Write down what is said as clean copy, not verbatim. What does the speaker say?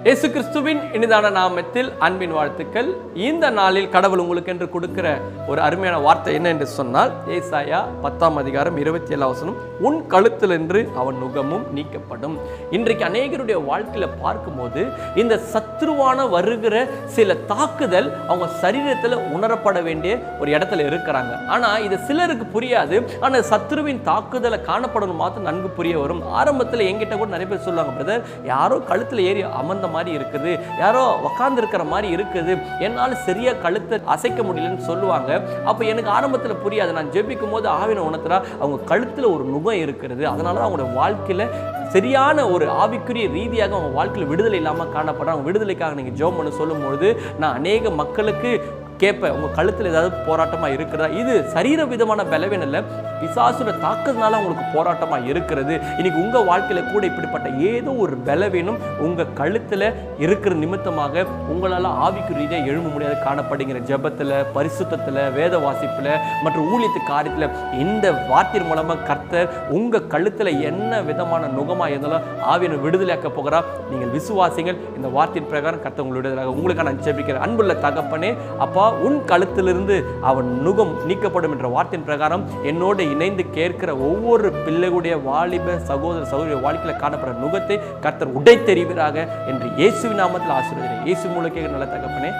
இயேசு கிறிஸ்துவின் இனிதான நாமத்தில் அன்பின் வாழ்த்துக்கள். இந்த நாளில் கடவுள் உங்களுக்கு என்று கொடுக்கிற ஒரு அருமையான வார்த்தை என்ன என்று சொன்னால், ஏசாயா 10:27 உன் கழுத்திலிருந்து அவன் நுகமும் நீக்கப்படும். இன்றைக்கு அநேகருடைய வாழ்க்கையில பார்க்கும்போது இந்த சத்ருவான வருகிற சில தாக்குதல் அவங்க சரீரத்தில் உணரப்பட வேண்டிய ஒரு இடத்துல இருக்கிறாங்க. ஆனா இது சிலருக்கு புரியாது. ஆனா சத்ருவின் தாக்குதலை காணப்படணும் மாத்திரம் நன்கு புரிய வரும். ஆரம்பத்தில் என்கிட்ட கூட நிறைய பேர் சொல்லுவாங்க, பிரதர் யாரோ கழுத்துல ஏறி அமர்ந்த மாதிரி இருக்குது, யாரோ உட்கார்ந்து இருக்கிற மாதிரி இருக்குது, என்னால சரியா கழுத்தை அசைக்க முடியலன்னு சொல்லுவாங்க. அப்ப எனக்கு ஆரம்பத்தில் புரியாது. நான் ஜெபிக்கும் போது ஆவின உணர்த்துறா அவங்க கழுத்துல ஒரு நுகம் இருக்கிறது, அதனால அவங்களோட வாழ்க்கையில சரியான ஒரு ஆவிக்குரிய ரீதியாக அவங்க வாழ்க்கையில் விடுதலை இல்லாமல் காணப்படுறாங்க. விடுதலைக்காக நீங்க ஜெபம் பண்ண சொல்லும்போது நான் அநேக மக்களுக்கு கேட்பேன், உங்க கழுத்தில் ஏதாவது போராட்டமா இருக்கிறதா? இது சரீர விதமான பலவீனம் இல்லை, பிசாசுர தாக்குறதுனால உங்களுக்கு போராட்டமா இருக்கிறது. இன்னைக்கு உங்க வாழ்க்கையில கூட இப்படிப்பட்ட ஏதோ ஒரு பலவீனம் உங்க கழுத்துல இருக்கிற நிமித்தமாக உங்களால ஆவிக்கு ரீதியாக எழும்ப முடியாது காணப்படுகிற ஜெபத்துல, பரிசுத்தத்துல, வேத வாசிப்புல மற்றும் ஊழியத்து காரியத்துல இந்த வார்த்தையின் மூலமா கர்த்தர் உங்க கழுத்துல என்ன விதமான நுகமா இருந்தாலும் ஆவியை விடுதலையாக்க போகிறா. நீங்கள் விசுவாசிங்கள். இந்த வார்த்தையின் பிரகாரம் கர்த்தர் உங்களுடைய உங்களுக்கு நான் ஜெபிக்கிறேன். அன்புள்ள தகப்பனே, அப்பா உன் கழுத்திலிருந்து அவன் நுகம் நீக்கப்படும் என்ற வார்த்தையின் பிரகாரம் என்னோடு இணைந்து கேட்கிற ஒவ்வொரு பிள்ளைகளுடைய வாலிப சகோதர சகோதரிய வாழ்க்கையில காணப்படுற நுகத்தை கர்த்தர் உடை தெரிவீராக என்று இயேசுவின் நாமத்தில் ஆசீர்வதிக்கிறேன். இயேசு மூலம் கேட்கிற நல்ல தகப்பனே.